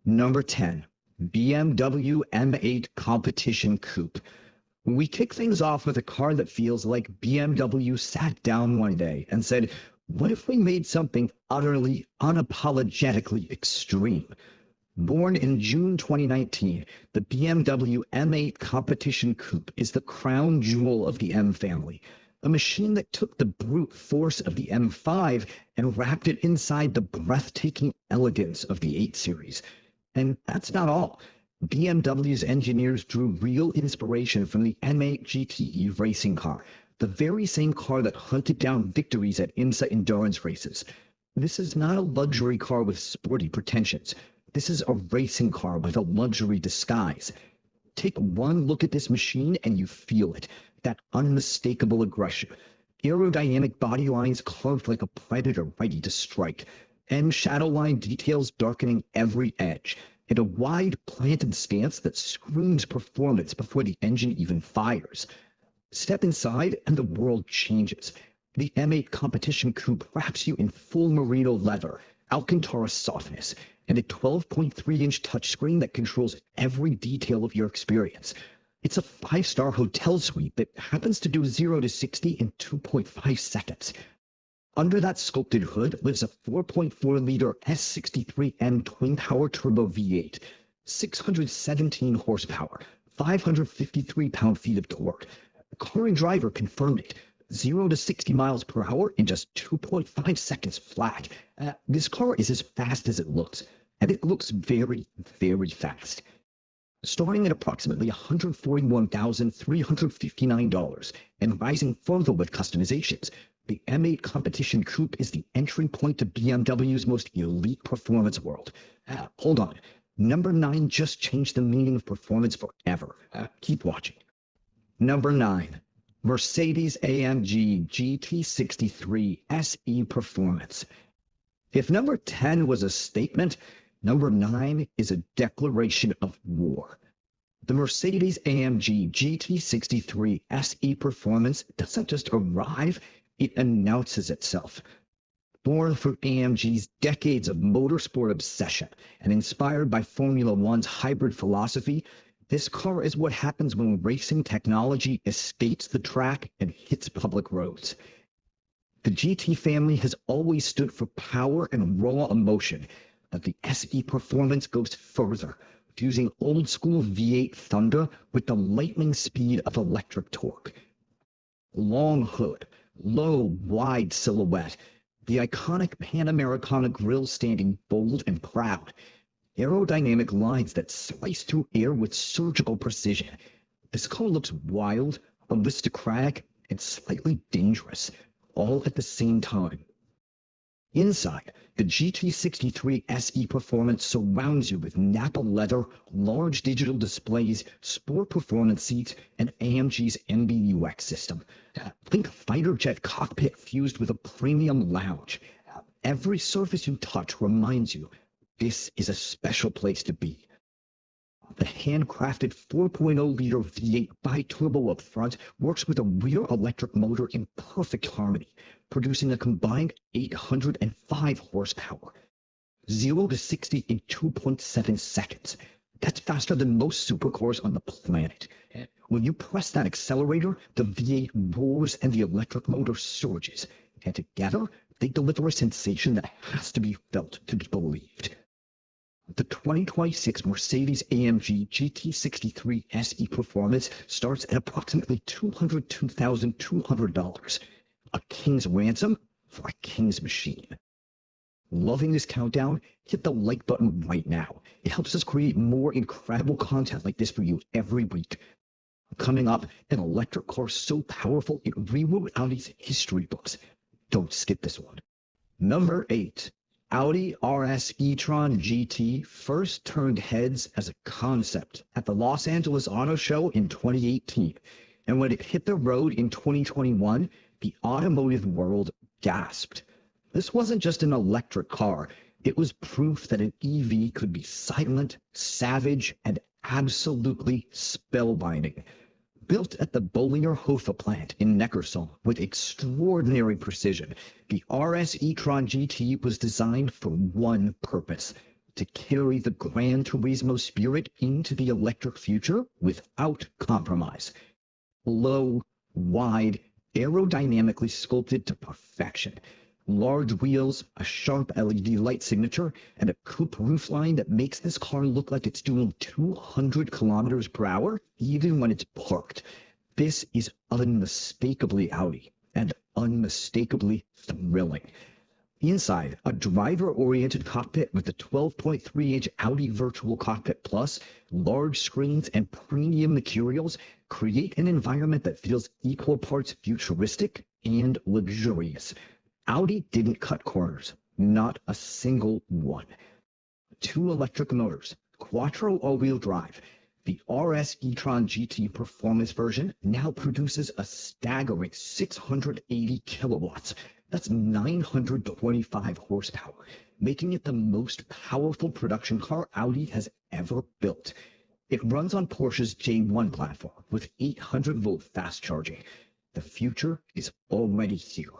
Number 10, BMW M8 Competition Coupe. We kick things off with a car that feels like BMW sat down one day and said, what if we made something utterly, unapologetically extreme? Born in June 2019, the BMW M8 Competition Coupe is the crown jewel of the M family, a machine that took the brute force of the M5 and wrapped it inside the breathtaking elegance of the 8 Series. And that's not all. BMW's engineers drew real inspiration from the M8 GTE racing car, the very same car that hunted down victories at IMSA endurance races. This is not a luxury car with sporty pretensions. This is a racing car with a luxury disguise. Take one look at this machine and you feel it, that unmistakable aggression. Aerodynamic body lines carved like a predator ready to strike, and shadow line details darkening every edge, and a wide planted stance that screams performance before the engine even fires. Step inside and the world changes. The M8 Competition Coupe wraps you in full merino leather, Alcantara softness, and a 12.3-inch touchscreen that controls every detail of your experience. It's a 5-star hotel suite that happens to do 0 to 60 in 2.5 seconds. Under that sculpted hood lives a 4.4-liter S63N twin-power turbo V8, 617 horsepower, 553 pound-feet of torque. The car and driver confirmed it. 0 to 60 miles per hour in just 2.5 seconds flat. This car is as fast as it looks, and it looks very, very fast. Starting at approximately $141,359 and rising further with customizations, the M8 Competition Coupe is the entry point to BMW's most elite performance world. Hold on. Number 9 just changed the meaning of performance forever. Keep watching. Number 9. Mercedes-AMG GT63 SE Performance. If number 10 was a statement, number 9 is a declaration of war. The Mercedes-AMG GT63 SE Performance doesn't just arrive, it announces itself. Born from AMG's decades of motorsport obsession and inspired by Formula One's hybrid philosophy, this car is what happens when racing technology escapes the track and hits public roads. The GT family has always stood for power and raw emotion, but the SE Performance goes further, fusing old-school V8 thunder with the lightning speed of electric torque. Long hood, low, wide silhouette, the iconic Panamericana grille standing bold and proud, aerodynamic lines that slice through air with surgical precision. This car looks wild, aristocratic, and slightly dangerous, all at the same time. Inside, the GT63 SE Performance surrounds you with Nappa leather, large digital displays, sport performance seats, and AMG's MBUX system. Think fighter jet cockpit fused with a premium lounge. Every surface you touch reminds you, this is a special place to be. The handcrafted 4.0-liter V8 bi-turbo up front works with a rear electric motor in perfect harmony, producing a combined 805 horsepower. 0 to 60 in 2.7 seconds. That's faster than most supercars on the planet. When you press that accelerator, the V8 roars and the electric motor surges, and together they deliver a sensation that has to be felt to be believed. The 2026 Mercedes-AMG GT63 SE Performance starts at approximately $202,200. A king's ransom for a king's machine. Loving this countdown? Hit the like button right now. It helps us create more incredible content like this for you every week. Coming up, an electric car so powerful it rewrote Audi's history books. Don't skip this one. Number 8. Audi RS e-tron GT first turned heads as a concept at the Los Angeles Auto Show in 2018, and when it hit the road in 2021, the automotive world gasped. This wasn't just an electric car, it was proof that an EV could be silent, savage, and absolutely spellbinding. Built at the Bollinger-Hofe plant in Neckarsulm with extraordinary precision, the RS e-tron GT was designed for one purpose: to carry the Gran Turismo spirit into the electric future without compromise. Low, wide, aerodynamically sculpted to perfection. Large wheels, a sharp LED light signature, and a coupe roofline that makes this car look like it's doing 200 kilometers per hour even when it's parked. This is unmistakably Audi and unmistakably thrilling. Inside, a driver-oriented cockpit with the 12.3-inch Audi Virtual Cockpit Plus, large screens, and premium materials create an environment that feels equal parts futuristic and luxurious. Audi didn't cut corners, not a single one. 2 electric motors, quattro all-wheel drive. The RS e-tron GT Performance version now produces a staggering 680 kilowatts. That's 925 horsepower, making it the most powerful production car Audi has ever built. It runs on Porsche's J1 platform with 800-volt fast charging. The future is already here.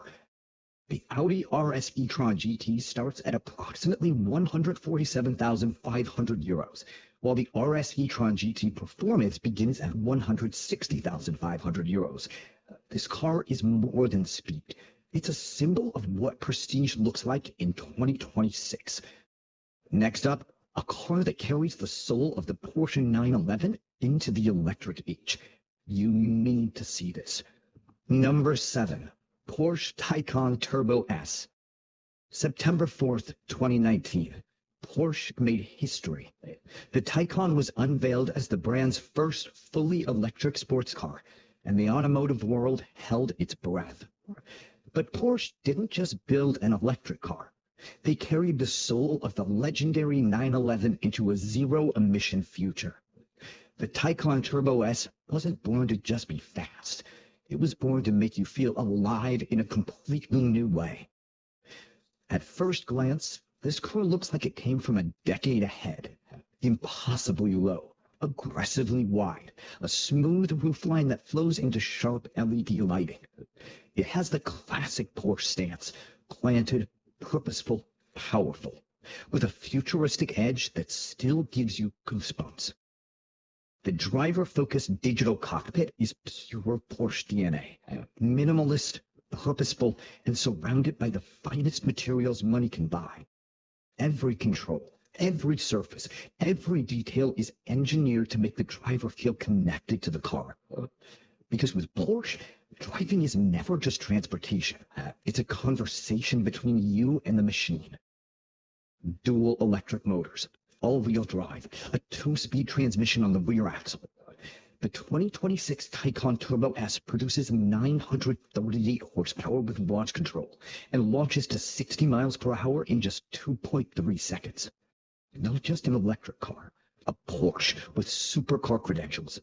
The Audi RS e-tron GT starts at approximately €147,500, while the RS e-tron GT Performance begins at €160,500. This car is more than speed. It's a symbol of what prestige looks like in 2026. Next up, a car that carries the soul of the Porsche 911 into the electric age. You need to see this. Number 7. Porsche Taycan Turbo S. September 4th, 2019. Porsche made history. The Taycan was unveiled as the brand's first fully electric sports car, and the automotive world held its breath. But Porsche didn't just build an electric car. They carried the soul of the legendary 911 into a zero-emission future. The Taycan Turbo S wasn't born to just be fast. It was born to make you feel alive in a completely new way. At first glance, this car looks like it came from a decade ahead. Impossibly low, aggressively wide, a smooth roofline that flows into sharp LED lighting. It has the classic Porsche stance, planted, purposeful, powerful, with a futuristic edge that still gives you goosebumps. The driver-focused digital cockpit is pure Porsche DNA, minimalist, purposeful, and surrounded by the finest materials money can buy. Every control, every surface, every detail is engineered to make the driver feel connected to the car. Because with Porsche, driving is never just transportation. It's a conversation between you and the machine. Dual electric motors, all-wheel drive, a 2-speed transmission on the rear axle. The 2026 Taycan Turbo S produces 938 horsepower with launch control and launches to 60 miles per hour in just 2.3 seconds. Not just an electric car, a Porsche with supercar credentials.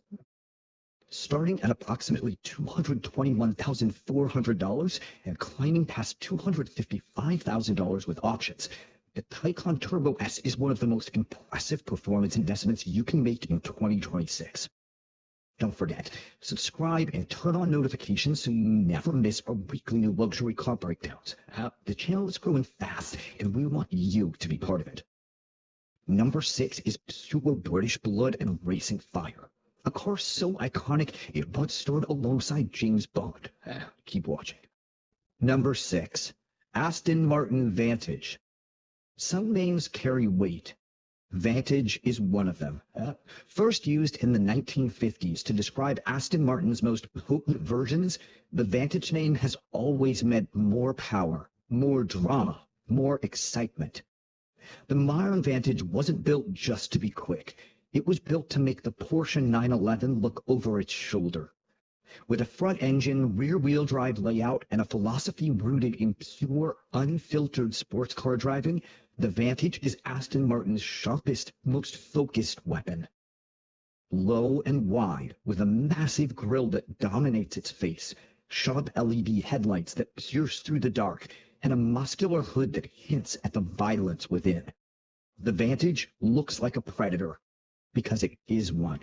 Starting at approximately $221,400 and climbing past $255,000 with options, the Taycan Turbo S is one of the most impressive performance investments you can make in 2026. Don't forget, subscribe and turn on notifications so you never miss our weekly new luxury car breakdowns. The channel is growing fast and we want you to be part of it. Number 6 is pure British blood and racing fire. A car so iconic, it once starred alongside James Bond. Keep watching. Number 6. Aston Martin Vantage. Some names carry weight. Vantage is one of them. First used in the 1950s to describe Aston Martin's most potent versions, the Vantage name has always meant more power, more drama, more excitement. The modern Vantage wasn't built just to be quick. It was built to make the Porsche 911 look over its shoulder. With a front engine, rear-wheel drive layout, and a philosophy rooted in pure, unfiltered sports car driving, the Vantage is Aston Martin's sharpest, most focused weapon. Low and wide, with a massive grille that dominates its face, sharp LED headlights that pierce through the dark, and a muscular hood that hints at the violence within. The Vantage looks like a predator, because it is one.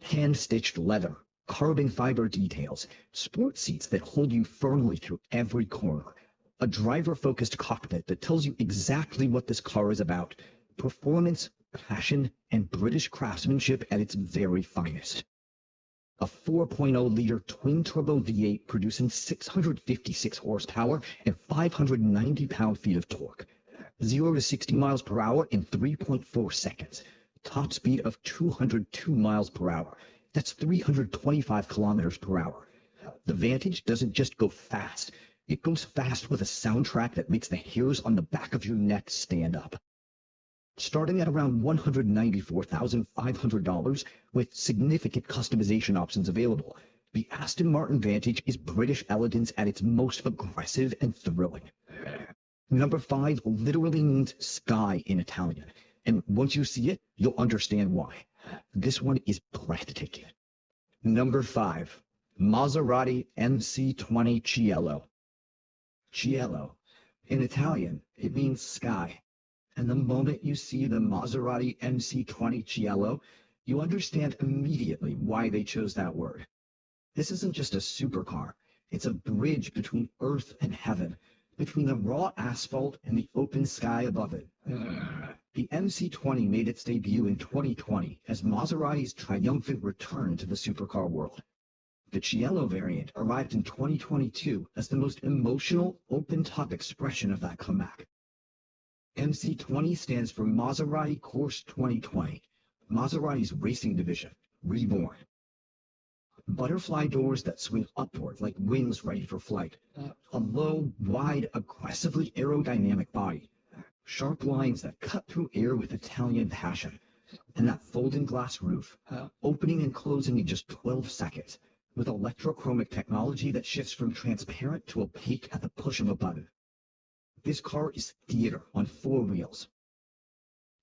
Hand-stitched leather, carbon fiber details, sport seats that hold you firmly through every corner, a driver-focused cockpit that tells you exactly what this car is about, Performance, passion, and British craftsmanship at its very finest. A 4.0-liter twin-turbo V8 producing 656 horsepower and 590 pound-feet of torque. 0 to 60 miles per hour in 3.4 seconds. Top speed of 202 miles per hour. That's 325 kilometers per hour. The Vantage doesn't just go fast. It goes fast with a soundtrack that makes the hairs on the back of your neck stand up. Starting at around $194,500 with significant customization options available, the Aston Martin Vantage is British elegance at its most aggressive and thrilling. Number 5 literally means sky in Italian, and once you see it, you'll understand why. This one is breathtaking. Number 5, Maserati MC20 Cielo. Cielo. In Italian, it means sky. And the moment you see the Maserati MC20 Cielo, you understand immediately why they chose that word. This isn't just a supercar. It's a bridge between earth and heaven, between the raw asphalt and the open sky above it. The MC20 made its debut in 2020 as Maserati's triumphant return to the supercar world. The Cielo variant arrived in 2022 as the most emotional, open-top expression of that comeback. MC20 stands for Maserati Corse 2020, Maserati's racing division, reborn. Butterfly doors that swing upward like wings ready for flight. A low, wide, aggressively aerodynamic body. Sharp lines that cut through air with Italian passion. And that folding glass roof, opening and closing in just 12 seconds, with electrochromic technology that shifts from transparent to opaque at the push of a button. This car is theater on 4 wheels.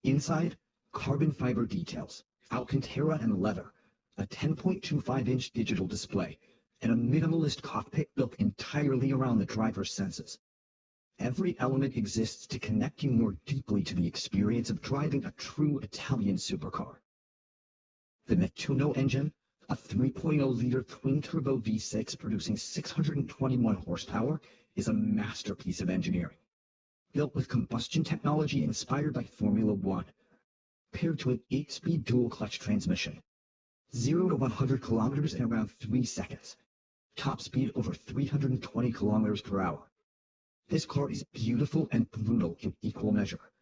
Inside, carbon fiber details, Alcantara and leather, a 10.25-inch digital display, and a minimalist cockpit built entirely around the driver's senses. Every element exists to connect you more deeply to the experience of driving a true Italian supercar. The Nettuno engine, a 3.0-liter twin-turbo V6 producing 621 horsepower, is a masterpiece of engineering. Built with combustion technology inspired by Formula One, paired to an 8-speed dual-clutch transmission. 0 to 100 kilometers in around 3 seconds. Top speed over 320 kilometers per hour. This car is beautiful and brutal in equal measure.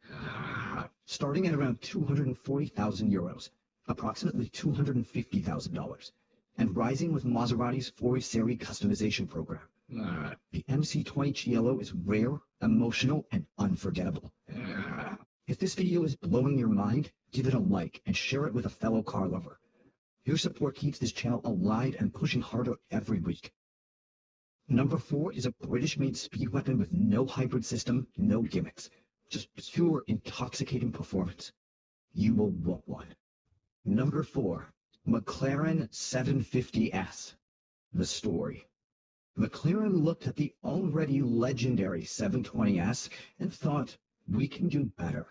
Starting at around 240,000 euros, approximately $250,000, and rising with Maserati's 4 Series customization program. The MC20 Cielo is rare, emotional, and unforgettable. If this video is blowing your mind, give it a like and share it with a fellow car lover. Your support keeps this channel alive and pushing harder every week. Number 4 is a British-made speed weapon with no hybrid system, no gimmicks. Just pure, intoxicating performance. You will want one. Number 4, McLaren 750S. The story. McLaren looked at the already legendary 720S and thought, we can do better,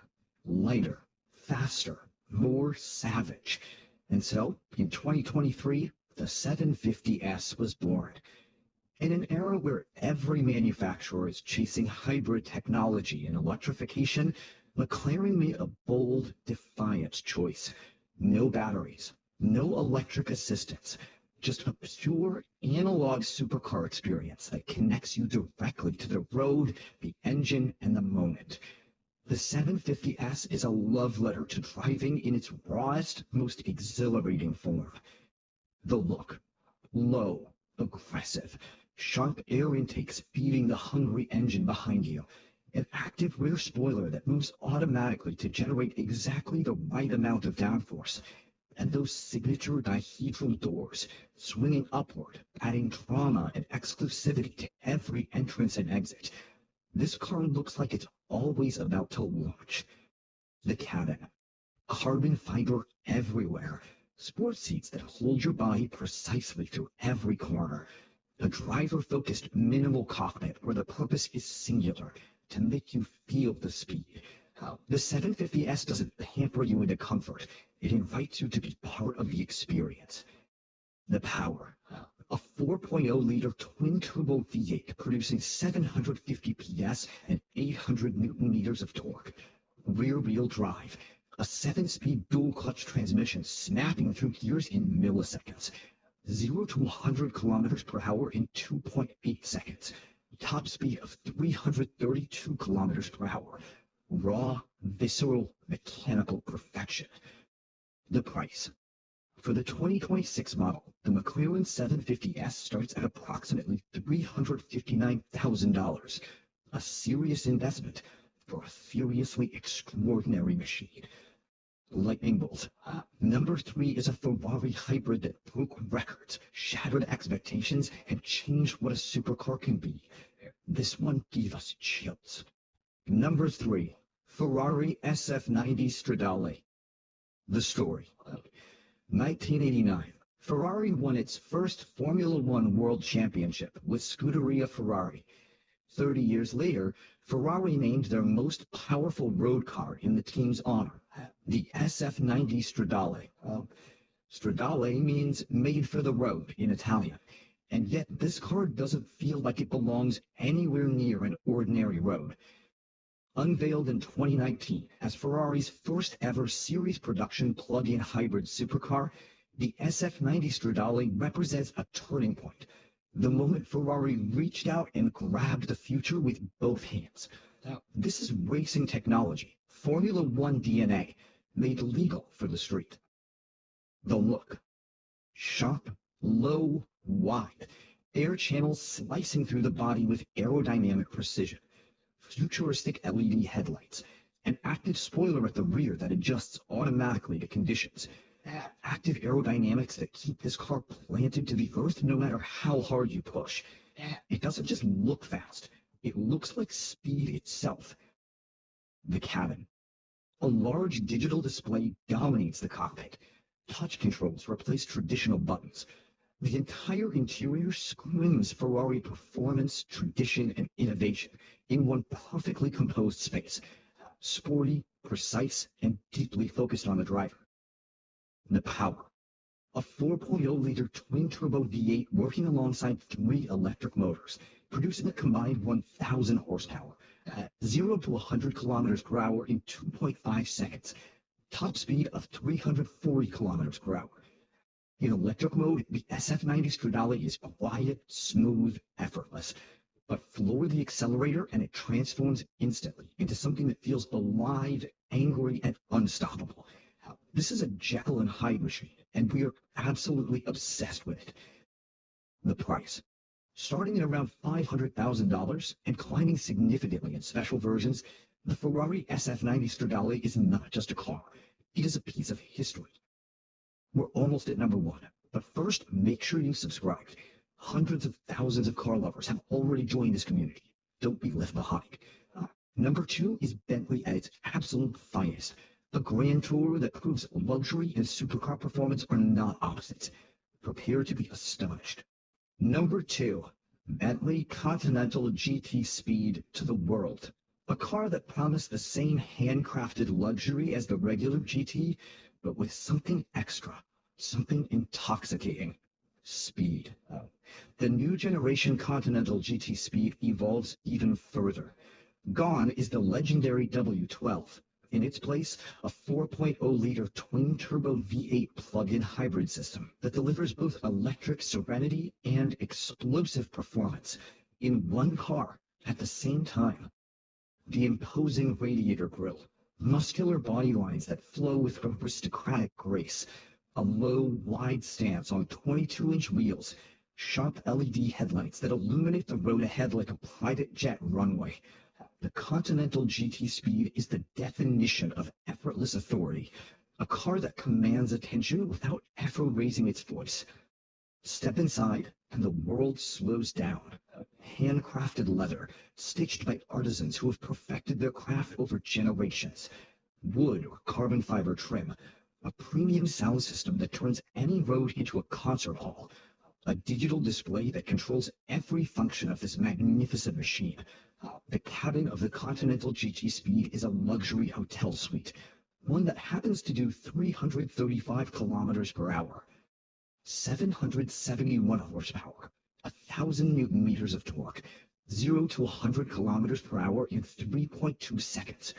lighter, faster, more savage. And so, in 2023, the 750S was born. In an era where every manufacturer is chasing hybrid technology and electrification, McLaren made a bold, defiant choice. No batteries, no electric assistance, just a pure analog supercar experience that connects you directly to the road, the engine, and the moment. The 750S is a love letter to driving in its rawest, most exhilarating form. The look, low, aggressive, sharp air intakes feeding the hungry engine behind you, an active rear spoiler that moves automatically to generate exactly the right amount of downforce, and those signature dihedral doors swinging upward, adding drama and exclusivity to every entrance and exit. This car looks like it's always about to launch. The cabin. Carbon fiber everywhere. Sports seats that hold your body precisely through every corner. A driver-focused minimal cockpit where the purpose is singular, to make you feel the speed. The 750S doesn't pamper you into comfort. It invites you to be part of the experience. The power. A 4.0-liter twin-turbo V8 producing 750 PS and 800 Newton-meters of torque. rear-wheel drive, a 7-speed dual-clutch transmission snapping through gears in milliseconds, 0 to 100 kilometers per hour in 2.8 seconds, top speed of 332 kilometers per hour, raw, visceral, mechanical perfection. The price. For the 2026 model, the McLaren 750S starts at approximately $359,000, a serious investment for a furiously extraordinary machine. Lightning bolt. Number 3 is a Ferrari hybrid that broke records, shattered expectations, and changed what a supercar can be. This one gave us chills. Number 3, Ferrari SF90 Stradale. The story. 1989. Ferrari won its first Formula One World Championship with Scuderia Ferrari. 30 years later, Ferrari named their most powerful road car in the team's honor, the SF90 Stradale. Stradale means made for the road in Italian, and yet this car doesn't feel like it belongs anywhere near an ordinary road. Unveiled in 2019 as Ferrari's first ever series production plug-in hybrid supercar, the SF90 Stradale represents a turning point. The moment Ferrari reached out and grabbed the future with both hands. Now, this is racing technology, Formula One DNA, made legal for the street. The look. Sharp, low, wide, air channels slicing through the body with aerodynamic precision. Futuristic LED headlights, an active spoiler at the rear that adjusts automatically to conditions, active aerodynamics that keep this car planted to the earth no matter how hard you push. It doesn't just look fast, it looks like speed itself. The cabin. A large digital display dominates the cockpit. Touch controls replace traditional buttons. The entire interior screams Ferrari performance, tradition, and innovation in one perfectly composed space. Sporty, precise, and deeply focused on the driver. The power. A 4.0-liter twin-turbo V8 working alongside 3 electric motors, producing a combined 1,000 horsepower, 0 to 100 kilometers per hour in 2.5 seconds, top speed of 340 kilometers per hour. In electric mode, the SF90 Stradale is quiet, smooth, effortless. But floor the accelerator and it transforms instantly into something that feels alive, angry, and unstoppable. This is a Jekyll and Hyde machine, and we are absolutely obsessed with it. The price. Starting at around $500,000 and climbing significantly in special versions, the Ferrari SF90 Stradale is not just a car. It is a piece of history. We're almost at number 1, but first make sure you subscribe. Hundreds of thousands of car lovers have already joined this community. Don't be left behind. Number 2 is Bentley at its absolute finest. A grand tour that proves luxury and supercar performance are not opposites. Prepare to be astonished. Number 2, Bentley Continental GT Speed to the world. A car that promised the same handcrafted luxury as the regular GT, but with something extra, something intoxicating. Speed. The new generation Continental GT Speed evolves even further. Gone is the legendary W12. In its place, a 4.0-liter twin-turbo V8 plug-in hybrid system that delivers both electric serenity and explosive performance in one car at the same time. The imposing radiator grille, muscular body lines that flow with aristocratic grace, a low, wide stance on 22-inch wheels, sharp LED headlights that illuminate the road ahead like a private jet runway. The Continental GT Speed is the definition of effortless authority, a car that commands attention without ever raising its voice. Step inside, and the world slows down. Handcrafted leather, stitched by artisans who have perfected their craft over generations. Wood or carbon fiber trim. A premium sound system that turns any road into a concert hall. A digital display that controls every function of this magnificent machine. The cabin of the Continental GT Speed is a luxury hotel suite, one that happens to do 335 kilometers per hour, 771 horsepower, 1,000 Newton meters of torque, 0 to 100 kilometers per hour in 3.2 seconds,